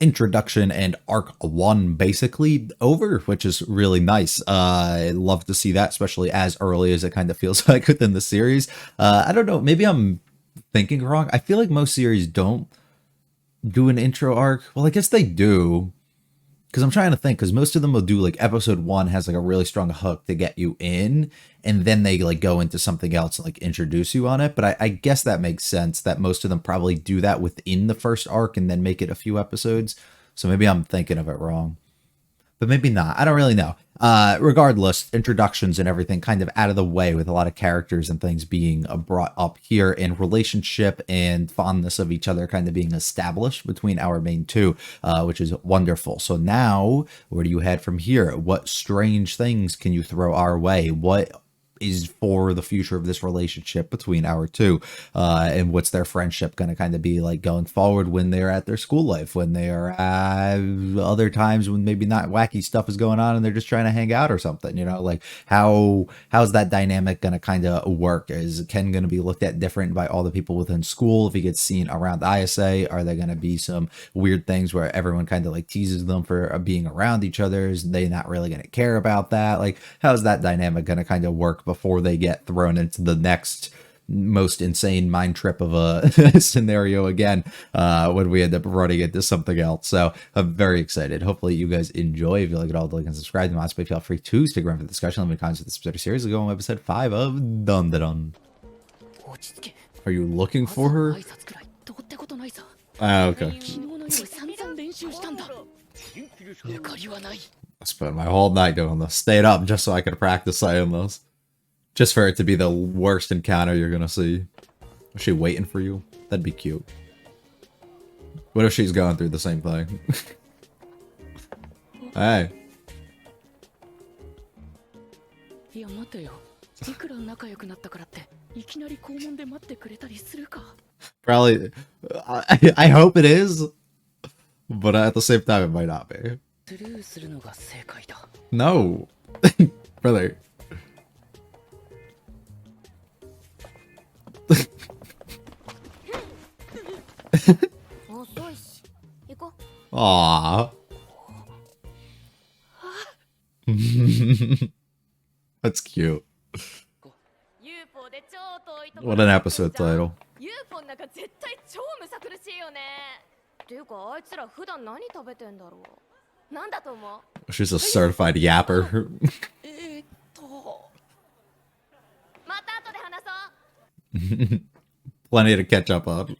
introduction and arc 1 basically over, which is really nice. I love to see that, especially as early as it kind of feels like within the series. I don't know, maybe I'm thinking wrong. I feel like most series don't do an intro arc. Well, I guess they do, because I'm trying to think, because most of them will do like episode 1 has like a really strong hook to get you in, and then they like go into something else and like introduce you on it. But I guess that makes sense that most of them probably do that within the first arc and then make it a few episodes. So maybe I'm thinking of it wrong, but maybe not. I don't really know. Regardless, introductions and everything kind of out of the way, with a lot of characters and things being brought up here, and relationship and fondness of each other kind of being established between our main two, which is wonderful. So now, where do you head from here? What strange things can you throw our way? What is for the future of this relationship between our two, and what's their friendship going to kind of be like going forward when they're at their school life, when they are other times when maybe not wacky stuff is going on and they're just trying to hang out or something, you know, like how's that dynamic going to kind of work? Is Ken going to be looked at different by all the people within school if he gets seen around ISA? Are there going to be some weird things where everyone kind of like teases them for being around each other? Is they not really going to care about that? Like, how's that dynamic going to kind of work before they get thrown into the next most insane mind trip of a scenario again, when we end up running into something else? So I'm very excited. Hopefully you guys enjoy. If you like it all, like and subscribe to my space. Feel free to stick around for the discussion. Let me comments with this particular series. We'll go on episode 5 of Dun Dun Dun. Are you looking for her? Ah, okay. I spent my whole night doing this. Stayed up just so I could practice saying this. Just for it to be the worst encounter you're gonna see. Is she waiting for you? That'd be cute. What if she's going through the same thing? Hey. Probably. I hope it is. But at the same time, it might not be. No. Brother. Aww. That's cute. What an episode title. She's a certified yapper. Plenty to catch up on.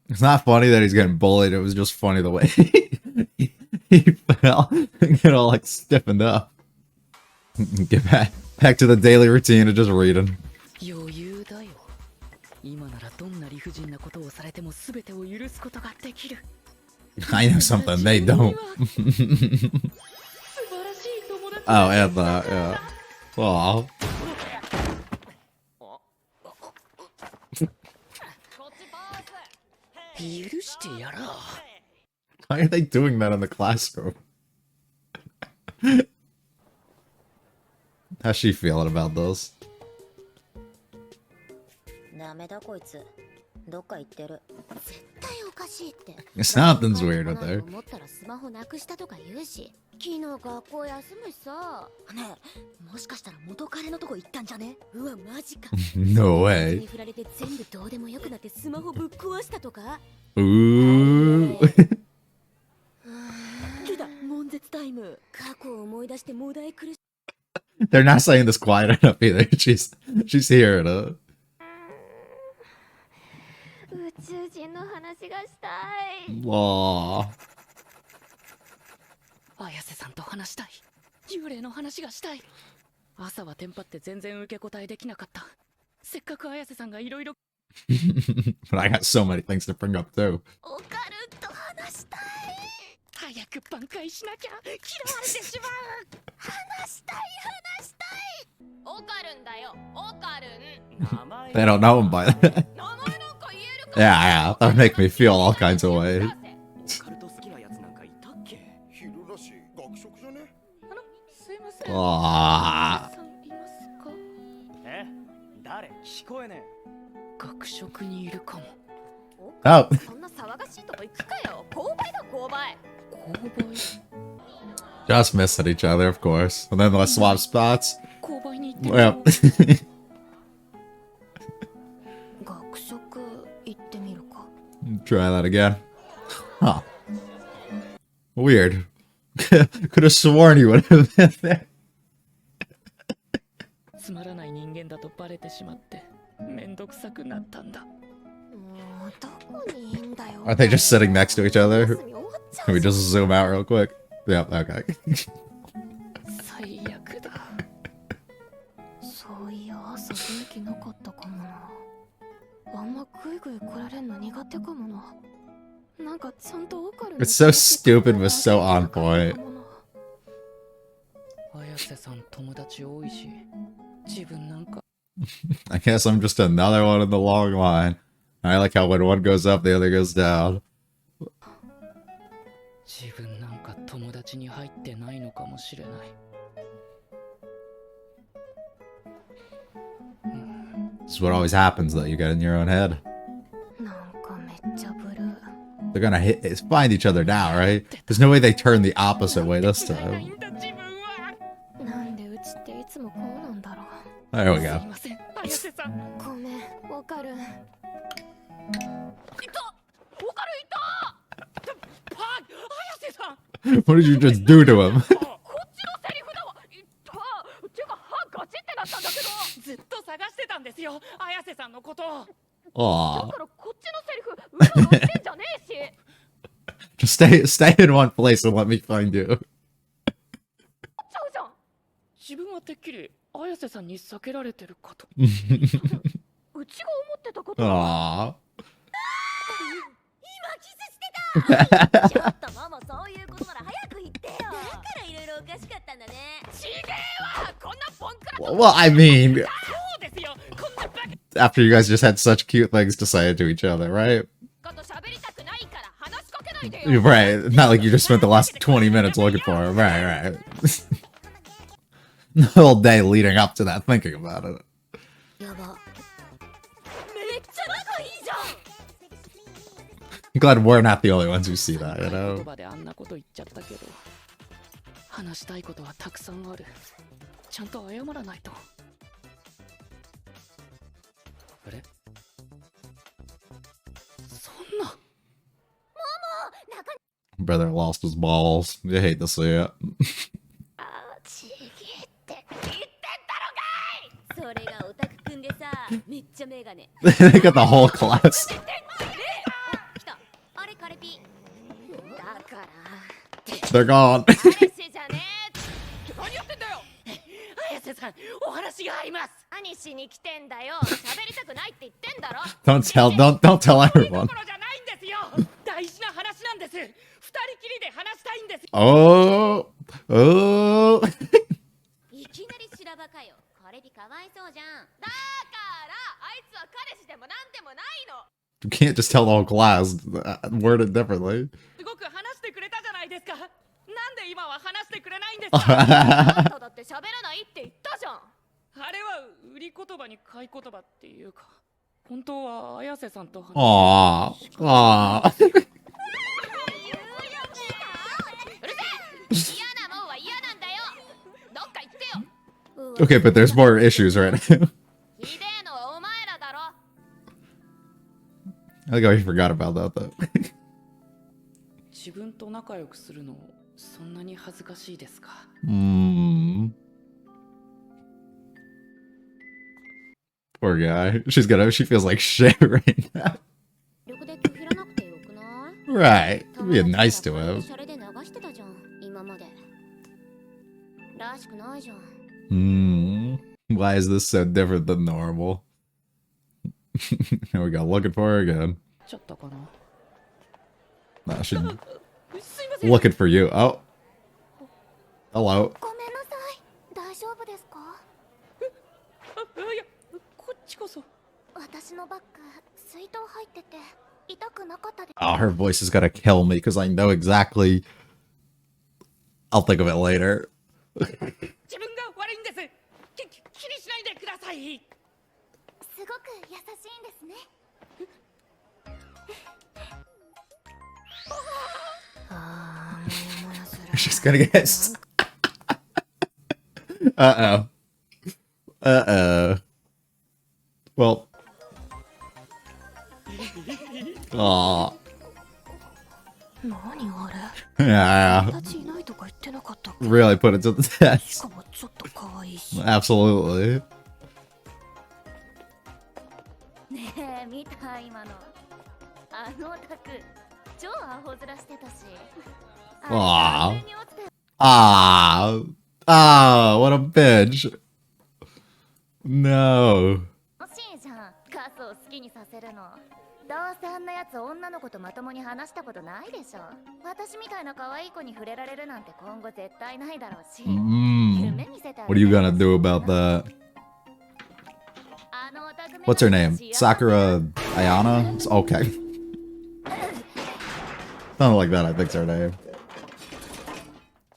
It's not funny that he's getting bullied. It was just funny the way he fell and get all like stiffened up. Get back to the daily routine of just reading. I know something they don't. Oh, and that, yeah. Aww. Why are they doing that in the classroom? How's she feeling about this? Something's weird with her. No way. Ooh. They're not saying this quiet enough either. She's hearing it. Aww. 綾瀬さんと話したい。幽霊の話がしたい。朝はテンパって全然受け答えできなかった。せっかく綾瀬さんがいろいろ。But I got so many things to bring up too. オカルンと話したい。早く挽回しなきゃ嫌われてしまう。話したい。オカルンだよ。オカルン。 They don't know him by that. Yeah, that would make me feel all kinds of ways. Aww. さんいますか？え、誰？聞こえね学食にいるかも。 Oh. そんな騒がしいとこ行くかよ。購買だ購買。購買 Just missing each other, of course. And then let's swap spots. 購買に行ってみ Well, よう。学食行ってみるか。 try that again. Huh. Weird. Could have sworn he would have been there. つまらない人間だとバレてしまってめんどくさくなったんだ。もうどこにいんだよ。 Aren't they just sitting next to each other? 休み終わっちゃ Can う we じゃん。 just zoom out real quick? Yep, okay. 最悪だ。そういや朝元気なかったかもな。あんまグイグイ来られんの苦手かもな。なんかちゃんとわかる。 It's so stupid but so on point. 綾瀬さん友達多いし、自分なんか I guess I'm just another one in the long line. I like how when one goes up, the other goes down. 自分なんか友達に入ってないのかもしれない。 This is what always happens, though. You get in your own head. なんかめっちゃブルー。 They're gonna find each other now, right? There's no way they turn the opposite way this ない time. んだ自分は。なんでうちっていつもこうなんだろう。 There we す go. いません、綾瀬さん。ごめん、わかる。いた、わかるいた。パン、綾瀬さん。 What did you just do to him? こっちのセリフだわ。いったっていうか歯ガチってなったんだけど、ずっと探してたんですよ、綾瀬さんのこと。だ Aw. からこっちのセリフうろうろしてんじゃねえし。 Just stay in one place and let me find you. ちゃうじゃん。自分はてっきり綾瀬さんに避けられてるかと。うちが思ってたこと。 Aw. ちょっとママそういうことなら早く言ってよ。だからいろいろおかしかったんだね。ちげえわ、こんなボンクラ。 Well, I mean, そうですよ、こんなバカ after you guys just had such cute things to say to each other, right? と喋りたくないから話しかけないで You're よ。 right. Not like you just spent the last 20 minutes looking for him. Right, right. The whole day leading up to that, thinking about it. やば。めっちゃ仲いいじゃん。 I'm glad we're not the only ones who see that, you 言 know? 葉であんなこと言っちゃったけど、話したいことはたくさんある。ちゃんと謝らないと。あれ、そんな。 Brother lost his balls. You hate to see it. ちげって言ってんだろがい。それがオタクくんでさ、めっちゃメガネ。 They got the whole class. 来た。あれカレピ。だから。 They're gone. 彼氏じゃねえ。何やってんだよ。綾瀬さん、お話があります。何しに来てんだよ。喋りたくないって言ってんだろ。 Don't tellそ everyone. ういうところじゃないんですよ。大事な話なんです。二人きりで話したいんです。 Oh. Oh. いきなり修羅場かよ。カレピかわいそうじゃん。だからあいつは彼氏でもなんでもないの。 You can't just tell the whole class. Word it differently. すごく話してくれたじゃないですか。なんで今は話してくれないんですか。あんただって喋らないって言ったじゃん。あれは売り言葉に買い言葉っていうか、本当は綾瀬さんと話 Aw. Aw. 嫌なもんは嫌なんだよ。どっか行ってよ。 Okay, but there's more issues right now. ひでえのはお前らだろ。 I think I forgot about that though. 自分と仲良くするのそんなに恥ずかしいですか。 Poor guy. She feels like shit right now. 力で拒否らなくてよくない？ Right. Being nice to 友達 him. シャレで流してたじゃん。今まで。らしくないじゃん。 Why is this so different than normal? Here we go. Looking for her again. ちょっとかな。 No, she's すいません。 looking for you. Oh. Hello. ごめんなさい。大丈夫ですか？いや、こっちこそ。私のバッグ、水筒入ってて痛くなかったです。 Oh, her voice is gonna kill me because I know exactly. I'll think of it later. 自分優しいんですね。She's gonna get. Uh oh. Well. Aw. 何あれ Yeah. 形いないとか言ってなかったっけ Really put it to the し test. かもちょっと可愛いし Absolutely. ねえ見た今のあのオタク超アホ面してたしあー完全に落ちて What a bitch. No. 欲しいじゃんカスを好きにさせるのどうせあんなやつ女の子とまともに話したことないでしょ私みたいな可愛い子に触れられるなんて今後絶対ないだろうし 夢見せてあ What げ are you た gonna ら do about that? あのオタクめ What's her name? 幸せ Sakura Ayana? Okay. Something like that, I think's her name.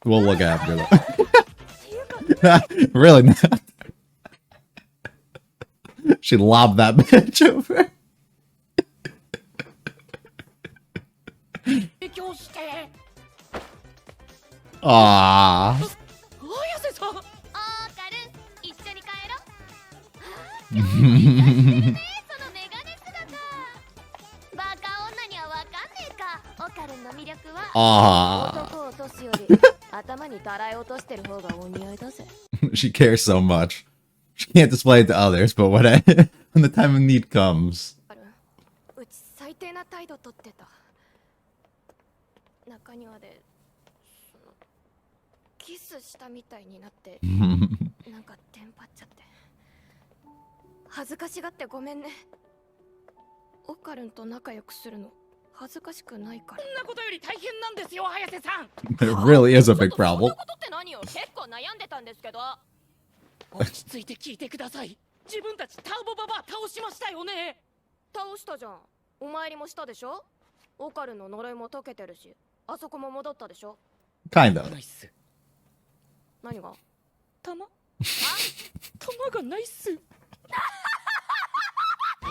We'll look after that. Really not. She lobbed that bitch over. 影響して Aww. 綾瀬さんオーカル一緒に帰ろうそのメガネ姿バカ女にはわかんねえかオカルンの魅力は Aww. 男を落とすより頭にたらい落としてる方がお似合いだぜ She cares so much. She can't display it to others, but when when the time of need comes. うち最低な態度とってた中庭でそのキスしたみたいになってなんかテンパっちゃって恥ずかしがってごめんねオカルンと仲良くするの恥ずかしくないからそんなことより大変なんですよ早瀬さん It really is a big そんな problem. ことって何よ結構悩んでたんですけど落ち着いて聞いてください自分たちターボババア倒しましたよね倒したじゃんお参りもしたでしょオカルンの呪いも解けてるしあそこも戻ったでしょ Kind of. ナイス何が弾がないっす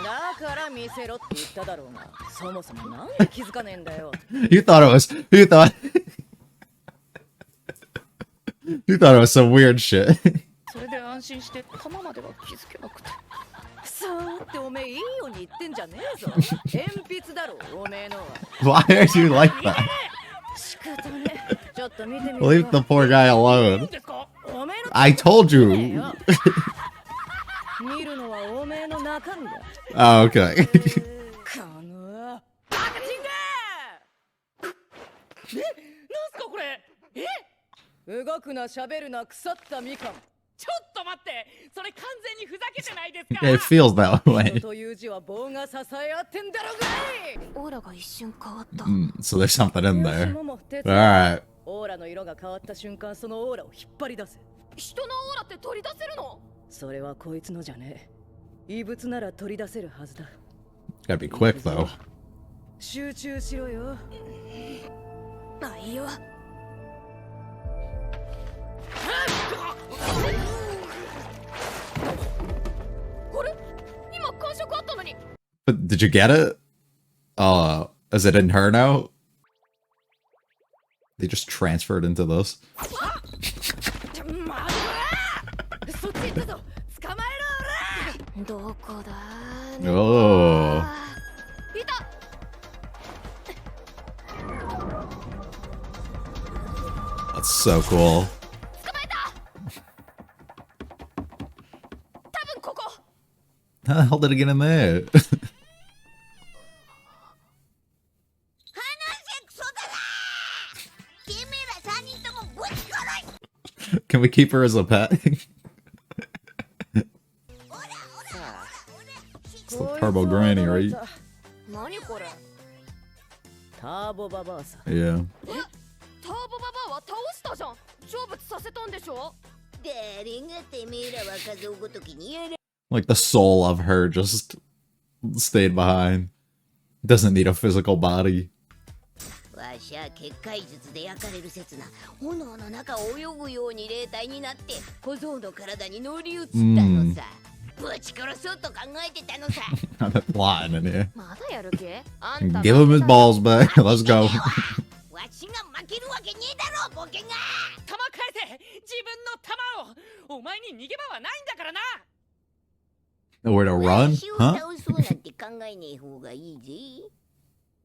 だから見せろって言っただろうが、そもそもなんで気づかねえんだよ。You thought it was. You thought. You thought it was some weird shit. それで安心して弾までは気づけなくてさーっておめえいいように言ってんじゃねえぞ。鉛筆だろ、おめえのは。 Why are you like that? 仕方ねえ。ちょっと見てみ Leave the poor guy 何 alone. ですかおめえの I told ねえ you. よ見るのはおめえの中身だ。 Oh, okay. このバカチンなんすかこれが動くな喋るな腐ったみかん。ちょっと待ってそれ完全にふざけてないですか It feels that 人 way. という字は棒が支え合ってんだろうがい。オーラが一瞬変わった So there's something in よし there. もも手 All 伝え right. オーラの色が変わった瞬間そのオーラを引っ張り出せ。人のオーラって取り出せるのそれはこいつのじゃねえ。異物なら取り出せるはずだ。 Gotta be quick though. 集中しろよ。まあいいよあれ今感触あったのに But did you get it? Is it in her now? They just transferred into this. まそっち行くぞ。捕まえろどこだ Oh. いた That's so cool. 多分ここ How the hell did it get in there? てめえら3人ともぶち殺い Can we keep her as a pet? It's the Turbo Granny, right? 何これターボババアさ。 Yeah. ターボババアは倒したじゃん成仏させたんでしょ誰がてめえらは数ごときにやれ Like the soul of her just stayed behind. Doesn't need a physical body. わしゃ結界術で焼かれる刹那炎の中を泳ぐように霊体になって小僧の体に乗り移ったのさ、ぶち殺そうと考えてたのさ。 I'm plotting in here. まだやる気？あんた Give him his balls back. Let's go. わしが負けるわけねえだろボケが。弾返せ、自分の弾を。お前に逃げ場はないんだからな。 Nowhere to run? わしを Huh? 倒そうなんて考えねえ方がいいぜ。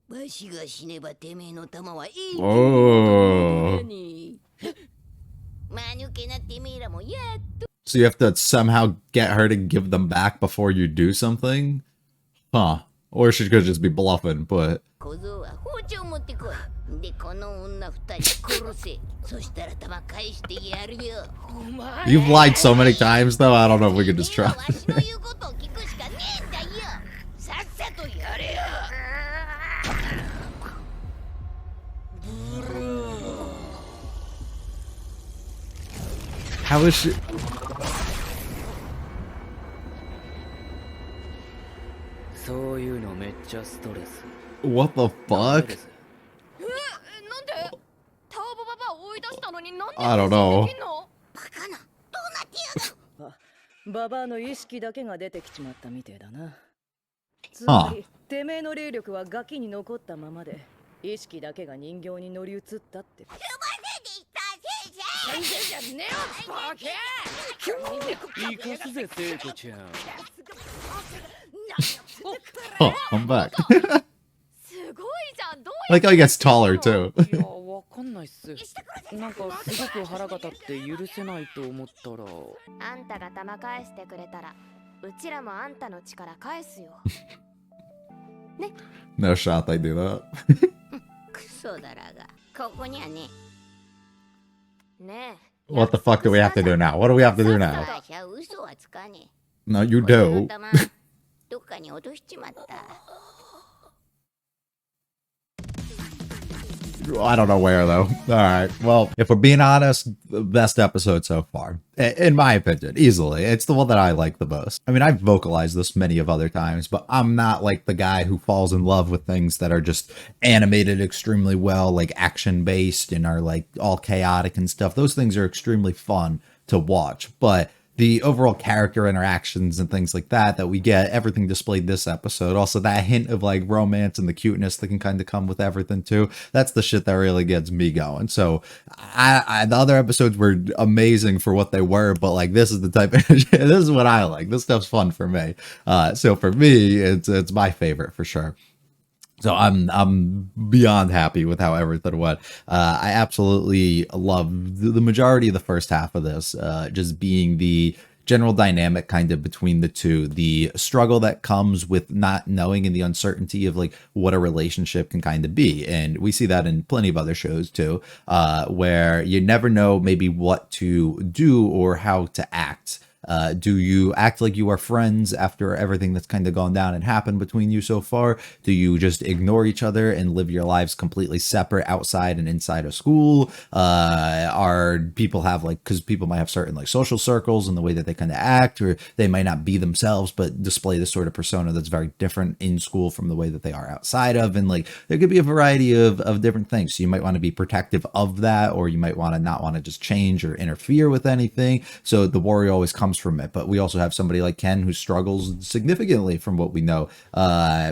わしが死ねばてめえの弾は永遠 Oh. に。間抜けなてめえらもやっと So you have to somehow get her to give them back before you do something? Huh. Or she could just be bluffing, but 小僧は包丁持ってこい。でこの女二人殺せ。そしたら弾返してやるよ。お前 you've lied so many times though, I don't know if we could just 君は try. わしの言うことを聞くしかねえんだよ。さっさとやれよ。 How is she? そういうのめっちゃストレス。 What the ダメ fuck? です。なんでタオボババ追い出したのになんで I don't know. できんの？バカな。どうなってやがる。ババアの意識だけが出てきちまったみてえだな。つああまりてめえの霊力はガキに残ったままで意識だけが人形に乗り移ったって。先生じゃねえよバケ。行かすぜ聖子ちゃん。 Oh, I'm back. すごいじゃん。どう like how he gets taller too. いや、わかんないっす。なんかすごく腹が立って許せないと思ったら。あんたが玉返してくれたらうちらもあんたの力返すよ。 No shot they do that. クソだらが。ここにはね。ねえ。 What the fuck do we have to do now? What do we have to do now? わしゃ嘘はつかねえ。 No, you 俺の do. 弾どっかに落としちまった。 I don't know where though. All right. Well, if we're being honest, the best episode so far, in my opinion, easily. It's the one that I like the most. I mean, I've vocalized this many of other times, but I'm not like the guy who falls in love with things that are just animated extremely well, like action based and are like all chaotic and stuff. Those things are extremely fun to watch, but the overall character interactions and things like that we get, everything displayed this episode, also that hint of like romance and the cuteness that can kind of come with everything too, that's the shit that really gets me going. So I the other episodes were amazing for what they were, but like this is the type of this is what I like. This stuff's fun for me. So for me, it's my favorite for sure. So I'm beyond happy with how everything went. I absolutely love the majority of the first half of this, just being the general dynamic kind of between the two, the struggle that comes with not knowing and the uncertainty of like what a relationship can kind of be. And we see that in plenty of other shows too, where you never know maybe what to do or how to act. Do you act like you are friends after everything that's kind of gone down and happened between you so far? Do you just ignore each other and live your lives completely separate outside and inside of school? Are people have like, because people might have certain like social circles and the way that they kind of act, or they might not be themselves, but display this sort of persona that's very different in school from the way that they are outside of. And like, there could be a variety of different things. So you might want to be protective of that, or you might want to not want to just change or interfere with anything. So the warrior always comes from it. But we also have somebody like Ken who struggles significantly from what we know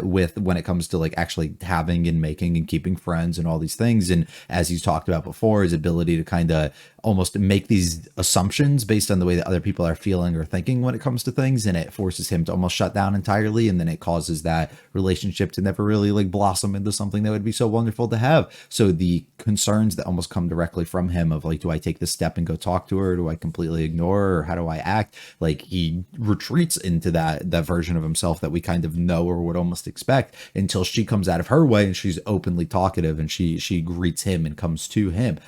with when it comes to like actually having and making and keeping friends and all these things. And as he's talked about before, his ability to kind of almost make these assumptions based on the way that other people are feeling or thinking when it comes to things, and it forces him to almost shut down entirely, and then it causes that relationship to never really like blossom into something that would be so wonderful to have. So the concerns that almost come directly from him of like, do I take this step and go talk to her, do I completely ignore her, or how do I act, like he retreats into that version of himself that we kind of know or would almost expect, until she comes out of her way and she's openly talkative and she greets him and comes to him,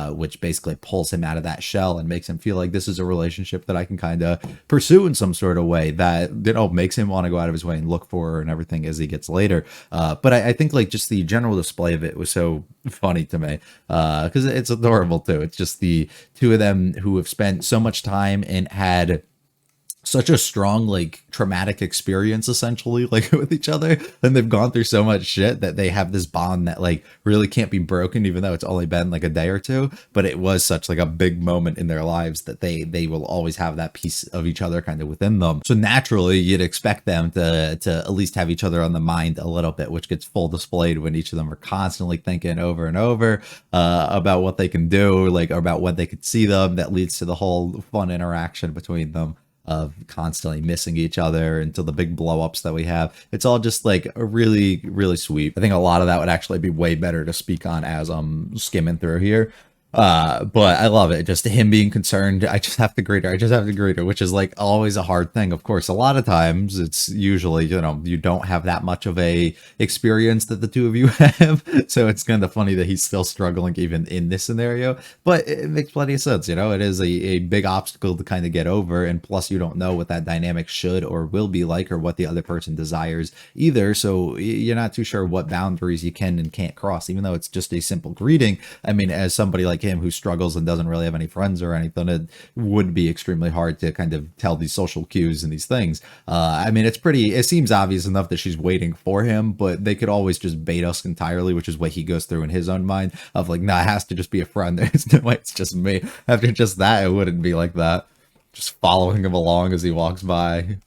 which basically pulls him out of that shell and makes him feel like this is a relationship that I can kind of pursue in some sort of way that, you know, makes him want to go out of his way and look for her and everything as he gets later. But I think like just the general display of it was so funny to me, because it's adorable too. It's just the two of them who have spent so much time and had such a strong like traumatic experience essentially like with each other, and they've gone through so much shit that they have this bond that like really can't be broken, even though it's only been like a day or two, but it was such like a big moment in their lives that they will always have that piece of each other kind of within them. So naturally you'd expect them to at least have each other on the mind a little bit, which gets full displayed when each of them are constantly thinking over and over about what they can do, like about when they could see them. That leads to the whole fun interaction between them of constantly missing each other until the big blow ups that we have. It's all just like a really, really sweet. I think a lot of that would actually be way better to speak on as I'm skimming through here. But I love it. Just him being concerned. I just have to greet her. I just have to greet her, which is like always a hard thing. Of course, a lot of times it's usually, you know, you don't have that much of a experience that the two of you have. So it's kind of funny that he's still struggling even in this scenario, but it makes plenty of sense. You know, it is a big obstacle to kind of get over. And plus you don't know what that dynamic should or will be like, or what the other person desires either. So you're not too sure what boundaries you can and can't cross, even though it's just a simple greeting. I mean, as somebody like him who struggles and doesn't really have any friends or anything, it would be extremely hard to kind of tell these social cues and these things. I mean, it seems obvious enough that she's waiting for him, but they could always just bait us entirely, which is what he goes through in his own mind of like, nah, it has to just be a friend. There's no way it's just me. After just that, it wouldn't be like that. Just following him along as he walks by.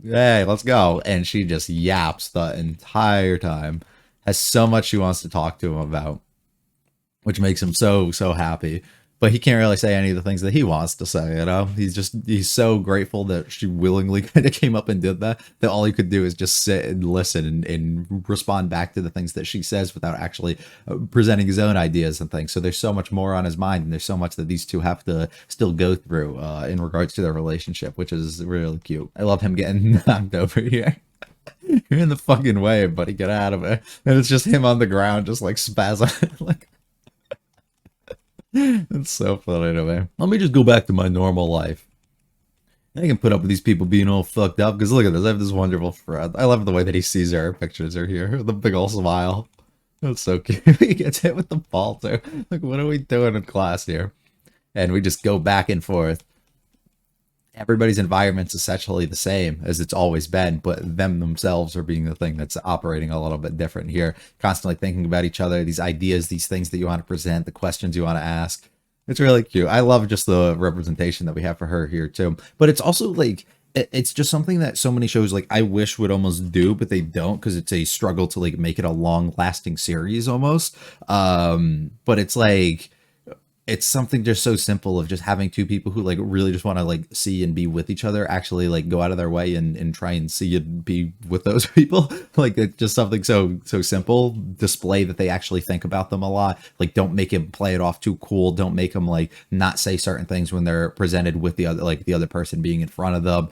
Hey, let's go. And she just yaps the entire time. Has so much she wants to talk to him about, which makes him so happy. But he can't really say any of the things that he wants to say, you know? He's so grateful that she willingly kind of came up and did that all he could do is just sit and listen and respond back to the things that she says without actually presenting his own ideas and things. So there's so much more on his mind, and there's so much that these two have to still go through in regards to their relationship, which is really cute. I love him getting knocked over here. You're in the fucking way, buddy. Get out of it. And it's just him on the ground, just like spazzing. Like, it's so funny to me. Let me just go back to my normal life. I can put up with these people being all fucked up, because look at this. I have this wonderful friend. I love the way that he sees her pictures are here. The big old smile. That's so cute. He gets hit with the ball too. Like, what are we doing in class here? And we just go back and forth. Everybody's environment's essentially the same as it's always been, but them themselves are being the thing that's operating a little bit different here. Constantly thinking about each other, these ideas, these things that you want to present, the questions you want to ask. It's really cute. I love just the representation that we have for her here too. But it's also like, it's just something that so many shows like I wish would almost do, but they don't, because it's a struggle to like make it a long lasting series almost. But it's like, it's something just so simple of just having two people who like really just want to like see and be with each other actually like go out of their way and try and see and be with those people. Like, it's just something so simple. Display that they actually think about them a lot. Like, don't make him play it off too cool. Don't make him like not say certain things when they're presented with the other person being in front of them.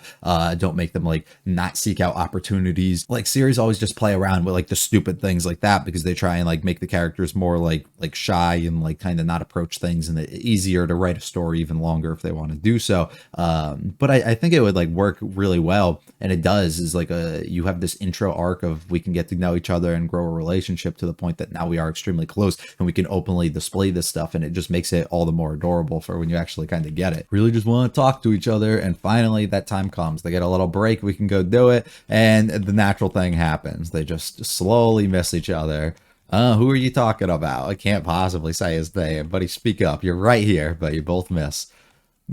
Don't make them like not seek out opportunities. Like, series always just play around with like the stupid things like that, because they try and like make the characters more like shy and like kind of not approach things, and it's easier to write a story even longer if they want to do so. But I think it would like work really well, and it does. Is like you have this intro arc of we can get to know each other and grow a relationship to the point that now we are extremely close and we can openly display this stuff, and it just makes it all the more adorable for when you actually kind of get it. Really just want to talk to each other, and finally that time comes. They get a little break, we can go do it, and the natural thing happens. They just slowly miss each other. Who are you talking about? I can't possibly say his name, buddy. Speak up. You're right here, but you both miss.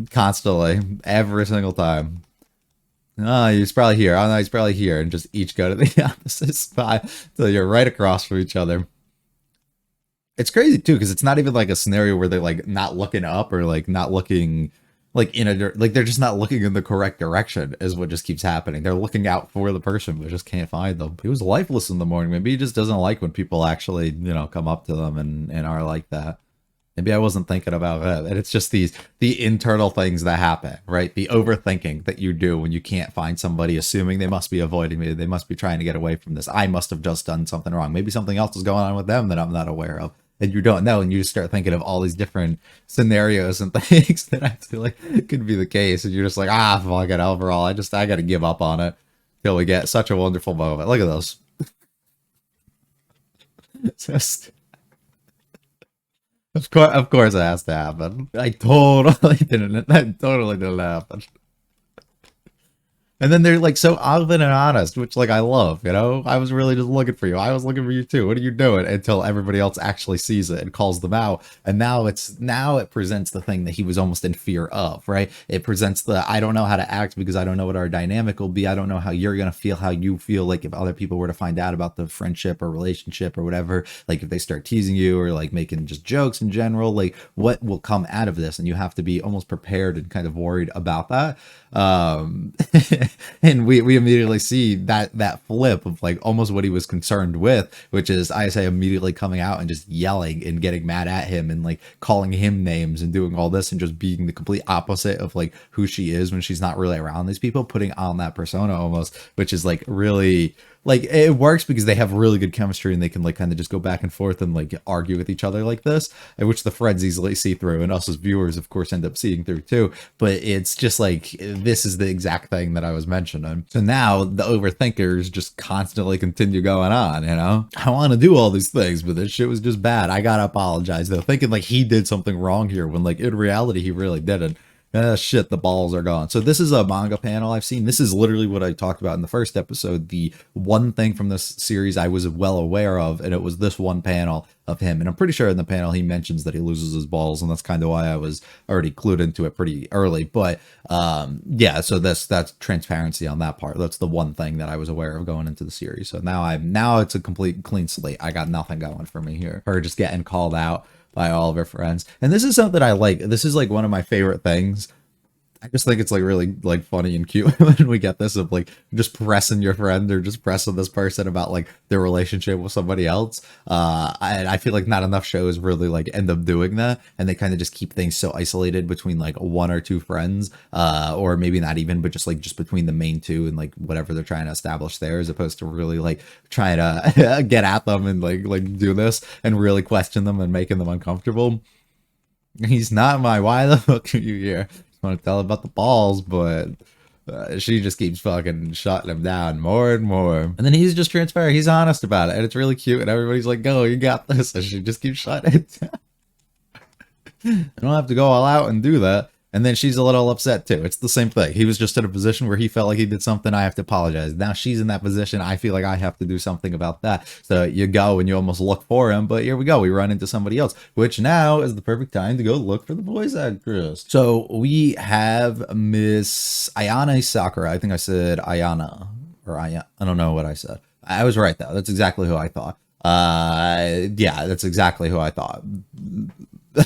Constantly. Every single time. Oh, he's probably here. Oh, no, he's probably here. And just each go to the opposite spot. So you're right across from each other. It's crazy, too, because it's not even like a scenario where they're like not looking up or like not looking like they're just not looking in the correct direction is what just keeps happening. They're looking out for the person, but just can't find them. He was lifeless in the morning. Maybe he just doesn't like when people actually, you know, come up to them and are like that. Maybe I wasn't thinking about it. And it's just the internal things that happen, right? The overthinking that you do when you can't find somebody, assuming they must be avoiding me. They must be trying to get away from this. I must have just done something wrong. Maybe something else is going on with them that I'm not aware of. And you don't know, and you just start thinking of all these different scenarios and things that I feel like could be the case, and you're just like, fuck it, overall, I gotta give up on it till we get such a wonderful moment. Look at those. Just, of course it has to happen. I totally didn't happen. And then they're like so open and honest, which like I love, you know? I was really just looking for you. I was looking for you too. What are you doing? Until everybody else actually sees it and calls them out. And now it presents the thing that he was almost in fear of, right? It presents the I don't know how to act because I don't know what our dynamic will be. I don't know how you're gonna feel, how you feel like if other people were to find out about the friendship or relationship or whatever, like if they start teasing you or like making just jokes in general, like what will come out of this? And you have to be almost prepared and kind of worried about that. And we immediately see that flip of like almost what he was concerned with, which is Ayase immediately coming out and just yelling and getting mad at him and like calling him names and doing all this and just being the complete opposite of like who she is when she's not really around these people, putting on that persona almost, which is like really like it works because they have really good chemistry and they can like kind of just go back and forth and like argue with each other like this, which the friends easily see through and us as viewers of course end up seeing through too. But it's just like this is the exact thing that I was mentioning. So now the overthinkers just constantly continue going on, you know? I want to do all these things, but this shit was just bad. I gotta apologize though, thinking like he did something wrong here when like in reality he really didn't. Shit, the balls are gone. So this is a manga panel I've seen. This is literally what I talked about in the first episode. The one thing from this series I was well aware of, and it was this one panel of him. And I'm pretty sure in the panel he mentions that he loses his balls, and that's kind of why I was already clued into it pretty early. But yeah, so that's transparency on that part. That's the one thing that I was aware of going into the series. So now it's a complete clean slate. I got nothing going for me here. Her just getting called out by all of her friends. And this is something I like. This is like one of my favorite things. I just think it's like really like funny and cute when we get this of like just pressing your friend or just pressing this person about like their relationship with somebody else. And I feel like not enough shows really like end up doing that, and they kind of just keep things so isolated between like one or two friends, or maybe not even, but just between the main two and like whatever they're trying to establish there, as opposed to really like trying to get at them and like do this and really question them and making them uncomfortable. He's not my why the fuck are you here? Want to tell about the balls, but she just keeps fucking shutting him down more and more. And then he's just transparent. He's honest about it, and it's really cute. And everybody's like, "Go, you got this." And she just keeps shutting it down. I don't have to go all out and do that. And then she's a little upset too. It's the same thing. He was just in a position where he felt like he did something. I have to apologize. Now she's in that position. I feel like I have to do something about that. So you go and you almost look for him. But here we go. We run into somebody else, which now is the perfect time to go look for the voice actress. So we have Miss Ayane Sakura. I think I said Ayana or Ayana. I don't know what I said. I was right though. That's exactly who I thought. Yeah, that's exactly who I thought.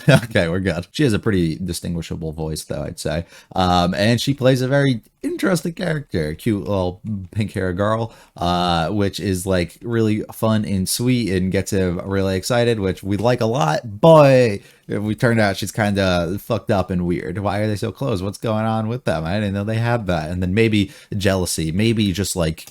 Okay, we're good. She has a pretty distinguishable voice, though, I'd say. And she plays a very interesting character, cute little pink hair girl, which is like really fun and sweet and gets him really excited, which we like a lot. But we turned out she's kind of fucked up and weird. Why are they so close? What's going on with them? I didn't know they had that. And then maybe jealousy, maybe just like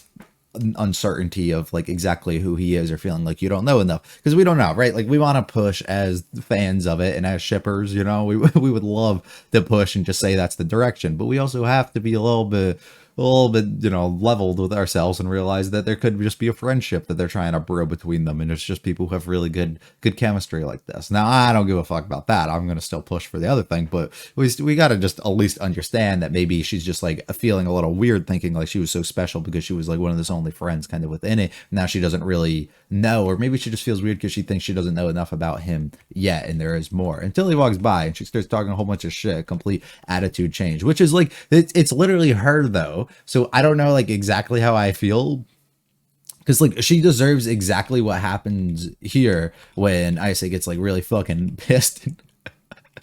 uncertainty of like exactly who he is, or feeling like you don't know enough, because we don't know, right? Like we want to push as fans of it and as shippers, you know, we would love to push and just say that's the direction, but we also have to be a little bit, you know, leveled with ourselves and realize that there could just be a friendship that they're trying to brew between them, and it's just people who have really good chemistry like this. Now I don't give a fuck about that. I'm gonna still push for the other thing, but we gotta just at least understand that maybe she's just like feeling a little weird, thinking like she was so special because she was like one of his only friends kind of within it. Now she doesn't really know, or maybe she just feels weird because she thinks she doesn't know enough about him yet, and there is more, until he walks by and she starts talking a whole bunch of shit, complete attitude change, which is like it's literally her though. So I don't know like exactly how I feel, because like she deserves exactly what happens here when Ayase gets like really fucking pissed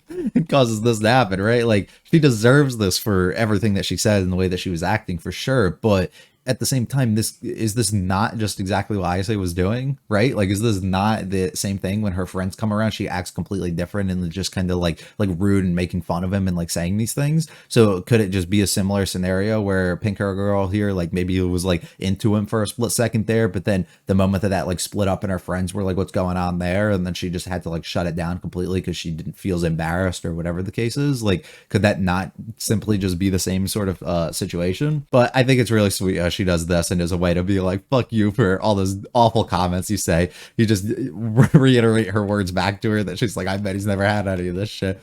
and causes this to happen, right? Like she deserves this for everything that she said and the way that she was acting, for sure. But at the same time, this not just exactly what Ayase was doing, right? Like, is this not the same thing when her friends come around? She acts completely different and just kind of like rude and making fun of him and like saying these things. So could it just be a similar scenario where Pink Hair Girl here, like maybe it was like into him for a split second there, but then the moment that like split up and her friends were like, what's going on there? And then she just had to like shut it down completely because she didn't feels embarrassed or whatever the case is. Like, could that not simply just be the same sort of situation? But I think it's really sweet how she does this, and as a way to be like, fuck you for all those awful comments you say, you just reiterate her words back to her that she's like, I bet he's never had any of this shit.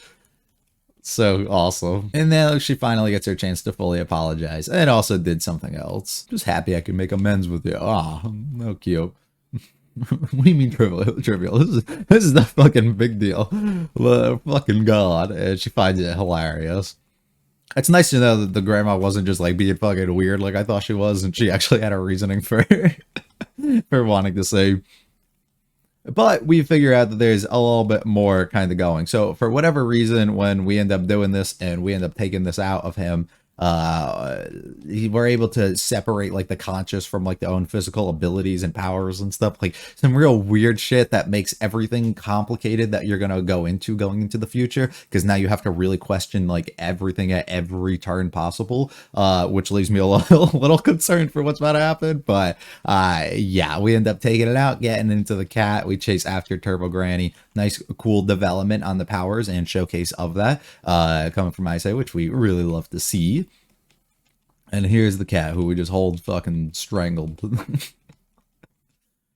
So awesome. And now she finally gets her chance to fully apologize, and also did something else. Just happy I can make amends with you. Ah, no cute. What do you mean trivial? This is the fucking big deal. Fucking god. And she finds it hilarious. It's nice to know that the grandma wasn't just like being fucking weird like I thought she was, and she actually had a reasoning for for wanting to say. But we figure out that there's a little bit more kind of going. So for whatever reason, when we end up doing this and we end up taking this out of him, we're able to separate like the conscious from like the own physical abilities and powers and stuff, like some real weird shit that makes everything complicated that you're gonna go into going into the future, because now you have to really question like everything at every turn possible, which leaves me a little concerned for what's about to happen. But yeah, we end up taking it out, getting into the cat. We chase after Turbo Granny. Nice cool development on the powers and showcase of that coming from Isai, which we really love to see. And here's the cat who we just hold fucking strangled.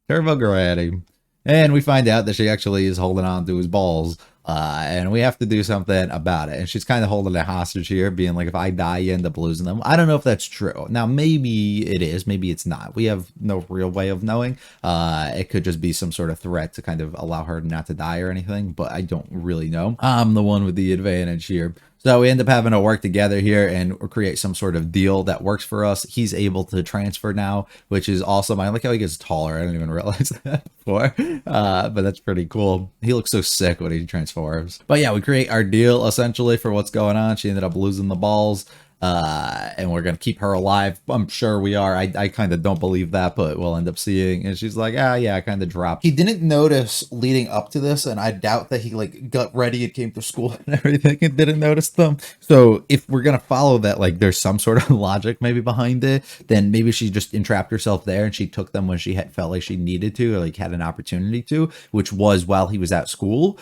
Turbo Granny. And we find out that she actually is holding on to his balls. And we have to do something about it. And she's kind of holding a hostage here, being like, if I die, you end up losing them. I don't know if that's true. Now, maybe it is. Maybe it's not. We have no real way of knowing. It could just be some sort of threat to kind of allow her not to die or anything. But I don't really know. I'm the one with the advantage here. So we end up having to work together here and create some sort of deal that works for us. He's able to transfer now, which is awesome. I like how he gets taller. I didn't even realize that before, but that's pretty cool. He looks so sick when he transforms. But yeah, we create our deal essentially for what's going on. She ended up losing the balls. And we're gonna keep her alive. I'm sure we are. I kind of don't believe that, but we'll end up seeing. And she's like, ah, yeah, I kind of dropped. He didn't notice leading up to this, and I doubt that he like got ready and came to school and everything and didn't notice them. So if we're gonna follow that, like there's some sort of logic maybe behind it, then maybe she just entrapped herself there and she took them when she had felt like she needed to, or like had an opportunity to, which was while he was at school,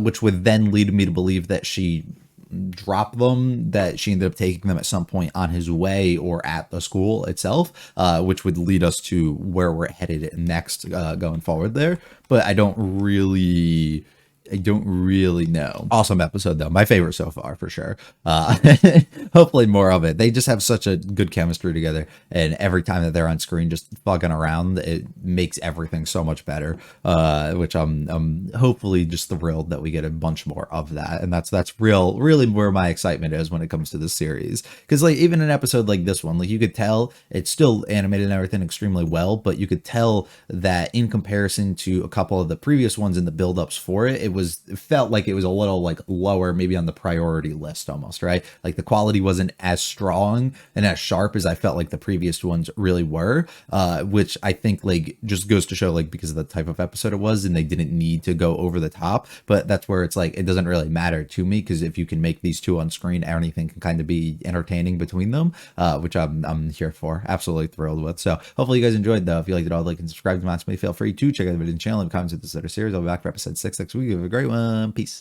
which would then lead me to believe that she drop them, that she ended up taking them at some point on his way or at the school itself, which would lead us to where we're headed next going forward there. But I don't really know. Awesome episode though. My favorite so far for sure. Hopefully more of it. They just have such a good chemistry together, and every time that they're on screen just fucking around, it makes everything so much better. Which I'm hopefully just thrilled that we get a bunch more of that. And that's really where my excitement is when it comes to this series. Because like even an episode like this one, like you could tell it's still animated and everything extremely well, but you could tell that in comparison to a couple of the previous ones in the build-ups for it, it felt like it was a little like lower maybe on the priority list almost, right? Like the quality wasn't as strong and as sharp as I felt like the previous ones really were, which I think like just goes to show like because of the type of episode it was, and they didn't need to go over the top. But that's where it's like it doesn't really matter to me, because if you can make these two on screen, anything can kind of be entertaining between them, which I'm here for. Absolutely thrilled with. So hopefully you guys enjoyed though. If you liked it all, like and subscribe to me. Feel free to check out the video and channel and comments with this other series. I'll be back for episode 6 next week. Have a great one. Peace.